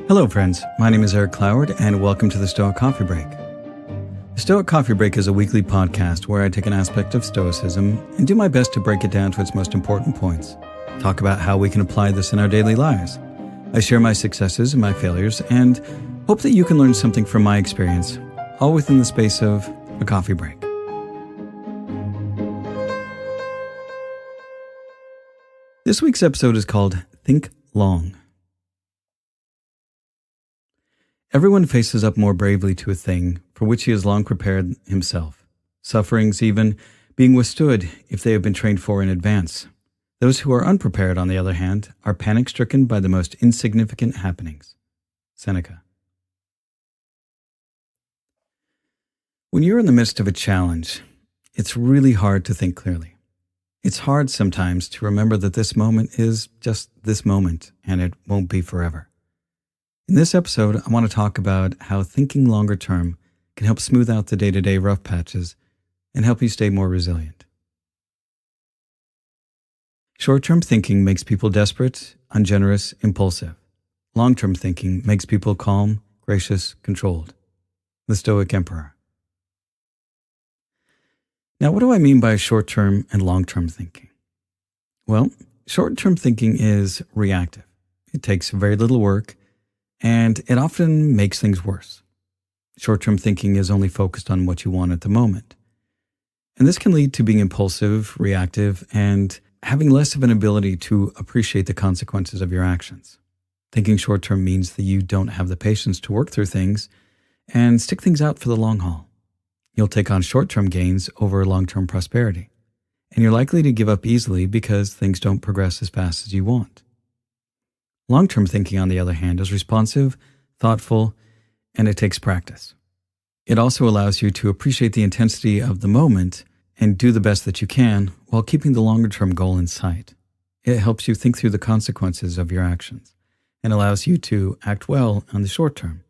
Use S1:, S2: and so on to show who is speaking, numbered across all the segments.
S1: Hello friends, my name is Eric Cloward and welcome to the Stoic Coffee Break. The Stoic Coffee Break is a weekly podcast where I take an aspect of Stoicism and do my best to break it down to its most important points, talk about how we can apply this in our daily lives. I share my successes and my failures and hope that you can learn something from my experience, all within the space of a coffee break. This week's episode is called Think Long. Everyone faces up more bravely to a thing for which he has long prepared himself, sufferings even being withstood if they have been trained for in advance. Those who are unprepared, on the other hand, are panic-stricken by the most insignificant happenings. Seneca. When you're in the midst of a challenge, it's really hard to think clearly. It's hard sometimes to remember that this moment is just this moment and it won't be forever. In this episode, I want to talk about how thinking longer term can help smooth out the day-to-day rough patches and help you stay more resilient. Short-term thinking makes people desperate, ungenerous, impulsive. Long-term thinking makes people calm, gracious, controlled. The Stoic Emperor. Now, what do I mean by short-term and long-term thinking? Well, short-term thinking is reactive. It takes very little work, and it often makes things worse. Short-term thinking is only focused on what you want at the moment. And this can lead to being impulsive, reactive, and having less of an ability to appreciate the consequences of your actions. Thinking short-term means that you don't have the patience to work through things and stick things out for the long haul. You'll take on short-term gains over long-term prosperity, and you're likely to give up easily because things don't progress as fast as you want. Long-term thinking, on the other hand, is responsive, thoughtful, and it takes practice. It also allows you to appreciate the intensity of the moment and do the best that you can while keeping the longer-term goal in sight. It helps you think through the consequences of your actions and allows you to act well on the short term.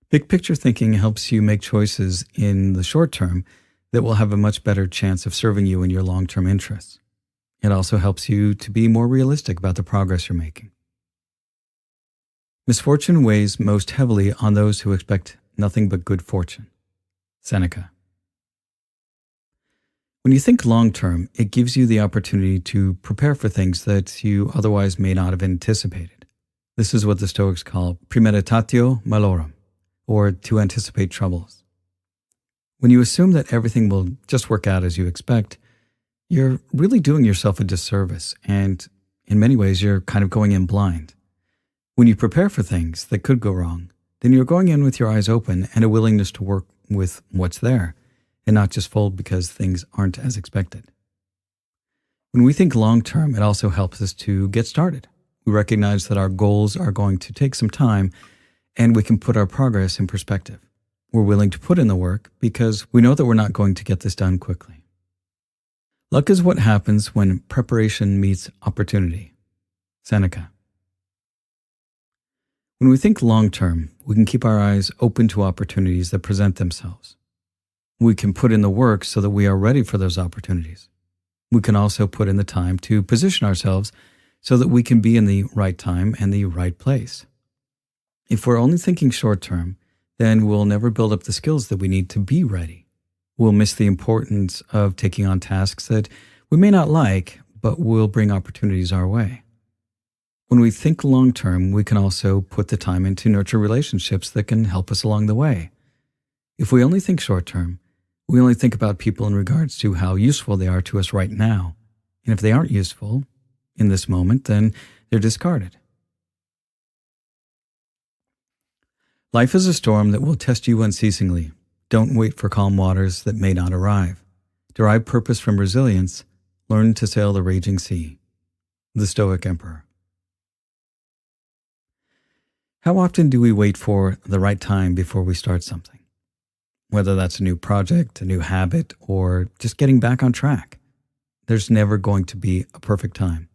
S1: Big picture thinking helps you make choices in the short term that will have a much better chance of serving you in your long-term interests. It also helps you to be more realistic about the progress you're making. Misfortune weighs most heavily on those who expect nothing but good fortune. Seneca. When you think long-term, it gives you the opportunity to prepare for things that you otherwise may not have anticipated. This is what the Stoics call Primetatio Malorum, or to anticipate troubles. When you assume that everything will just work out as you expect, you're really doing yourself a disservice, and in many ways you're kind of going in blind. When you prepare for things that could go wrong, then you're going in with your eyes open and a willingness to work with what's there and not just fold because things aren't as expected. When we think long-term, it also helps us to get started. We recognize that our goals are going to take some time and we can put our progress in perspective. We're willing to put in the work because we know that we're not going to get this done quickly. Luck is what happens when preparation meets opportunity. Seneca. When we think long-term, we can keep our eyes open to opportunities that present themselves. We can put in the work so that we are ready for those opportunities. We can also put in the time to position ourselves so that we can be in the right time and the right place. If we're only thinking short-term, then we'll never build up the skills that we need to be ready. We'll miss the importance of taking on tasks that we may not like, but will bring opportunities our way. When we think long-term, we can also put the time in to nurture relationships that can help us along the way. If we only think short-term, we only think about people in regards to how useful they are to us right now. And if they aren't useful in this moment, then they're discarded. Life is a storm that will test you unceasingly. Don't wait for calm waters that may not arrive. Derive purpose from resilience. Learn to sail the raging sea. The Stoic Emperor. How often do we wait for the right time before we start something? Whether that's a new project, a new habit, or just getting back on track. There's never going to be a perfect time.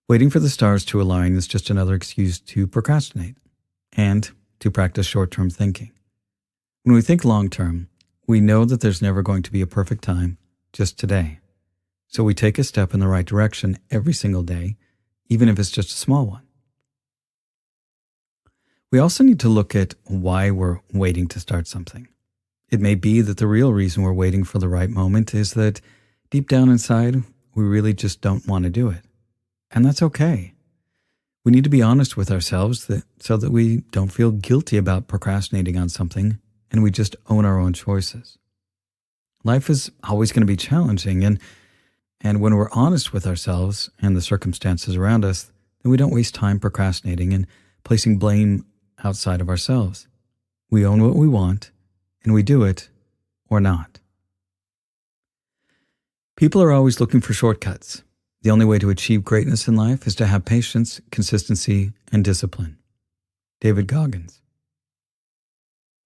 S1: Waiting for the stars to align is just another excuse to procrastinate and to practice short-term thinking. When we think long-term, we know that there's never going to be a perfect time, just today. So we take a step in the right direction every single day, even if it's just a small one. We also need to look at why we're waiting to start something. It may be that the real reason we're waiting for the right moment is that deep down inside, we really just don't want to do it. And that's okay. We need to be honest with ourselves so that we don't feel guilty about procrastinating on something and we just own our own choices. Life is always going to be challenging, and when we're honest with ourselves and the circumstances around us, then we don't waste time procrastinating and placing blame outside of ourselves. We own what we want, and we do it or not. People are always looking for shortcuts. The only way to achieve greatness in life is to have patience, consistency, and discipline. David Goggins.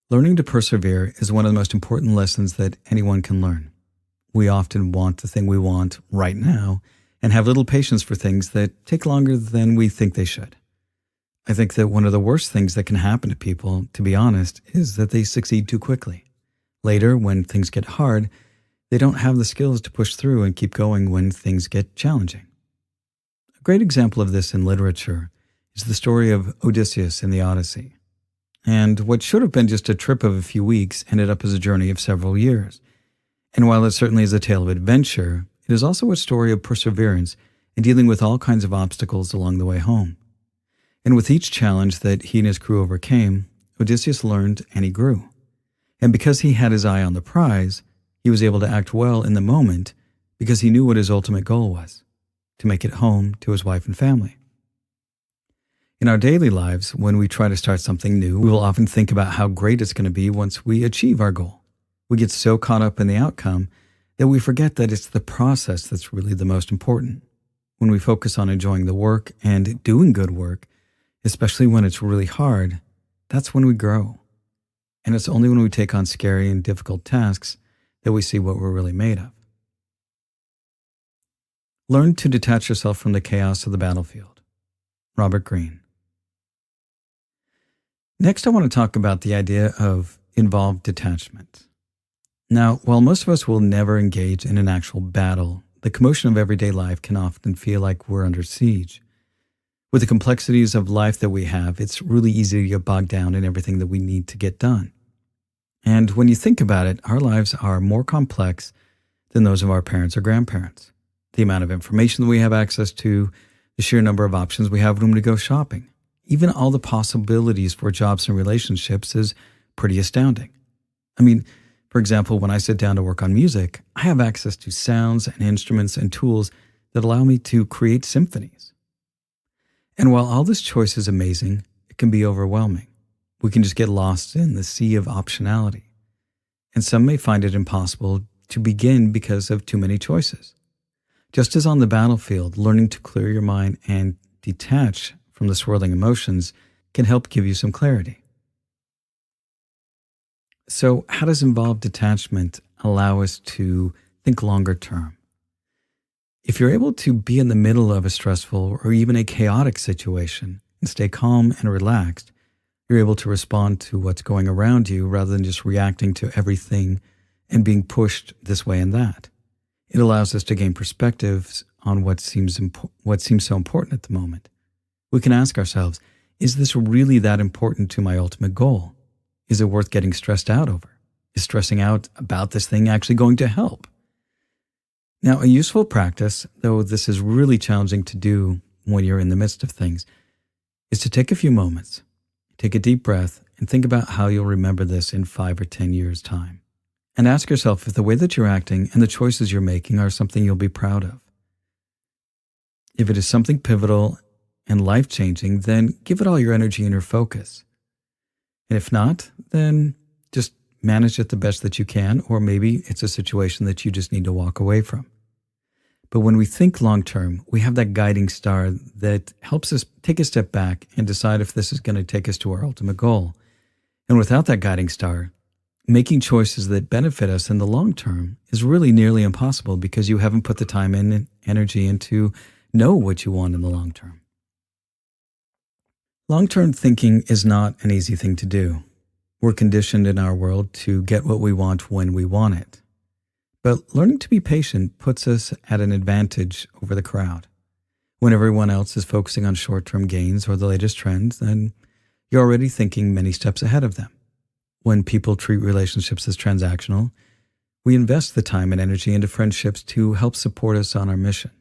S1: Learning to persevere is one of the most important lessons that anyone can learn. We often want the thing we want right now and have little patience for things that take longer than we think they should. I think that one of the worst things that can happen to people, to be honest, is that they succeed too quickly. Later, when things get hard, they don't have the skills to push through and keep going when things get challenging. A great example of this in literature is the story of Odysseus in the Odyssey. And what should have been just a trip of a few weeks ended up as a journey of several years. And while it certainly is a tale of adventure, it is also a story of perseverance and dealing with all kinds of obstacles along the way home. And with each challenge that he and his crew overcame, Odysseus learned and he grew. And because he had his eye on the prize, he was able to act well in the moment because he knew what his ultimate goal was, to make it home to his wife and family. In our daily lives, when we try to start something new, we will often think about how great it's going to be once we achieve our goal. We get so caught up in the outcome that we forget that it's the process that's really the most important. When we focus on enjoying the work and doing good work, especially when it's really hard, that's when we grow. And it's only when we take on scary and difficult tasks that we see what we're really made of. Learn to detach yourself from the chaos of the battlefield. Robert Greene. Next, I want to talk about the idea of involved detachment. Now, while most of us will never engage in an actual battle, the commotion of everyday life can often feel like we're under siege. With the complexities of life that we have, it's really easy to get bogged down in everything that we need to get done. And when you think about it, our lives are more complex than those of our parents or grandparents. The amount of information that we have access to, the sheer number of options we have room to go shopping, even all the possibilities for jobs and relationships is pretty astounding. I mean, for example, when I sit down to work on music, I have access to sounds and instruments and tools that allow me to create symphonies. And while all this choice is amazing, it can be overwhelming. We can just get lost in the sea of optionality. And some may find it impossible to begin because of too many choices. Just as on the battlefield, learning to clear your mind and detach from the swirling emotions can help give you some clarity. So, how does involved detachment allow us to think longer term? If you're able to be in the middle of a stressful or even a chaotic situation and stay calm and relaxed, you're able to respond to what's going around you rather than just reacting to everything and being pushed this way and that. It allows us to gain perspectives on what seems so important at the moment. We can ask ourselves, is this really that important to my ultimate goal? Is it worth getting stressed out over? Is stressing out about this thing actually going to help? Now, a useful practice, though this is really challenging to do when you're in the midst of things, is to take a few moments, take a deep breath, and think about how you'll remember this in 5 or 10 years' time. And ask yourself if the way that you're acting and the choices you're making are something you'll be proud of. If it is something pivotal and life-changing, then give it all your energy and your focus. And if not, then just manage it the best that you can, or maybe it's a situation that you just need to walk away from. But when we think long-term, we have that guiding star that helps us take a step back and decide if this is going to take us to our ultimate goal. And without that guiding star, making choices that benefit us in the long term is really nearly impossible because you haven't put the time and energy into know what you want in the long term. Long-term thinking is not an easy thing to do. We're conditioned in our world to get what we want when we want it. But learning to be patient puts us at an advantage over the crowd. When everyone else is focusing on short-term gains or the latest trends, then You're already thinking many steps ahead of them. When people treat relationships as transactional, we invest the time and energy into friendships to help support us on our mission.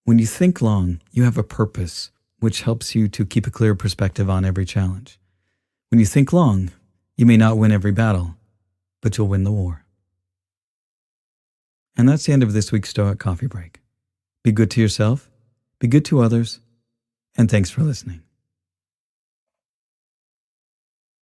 S1: When you think long, you have a purpose, which helps you to keep a clear perspective on every challenge. When you think long, you may not win every battle, but you'll win the war. And that's the end of this week's Stoic Coffee Break. Be good to yourself, be good to others, and thanks for listening.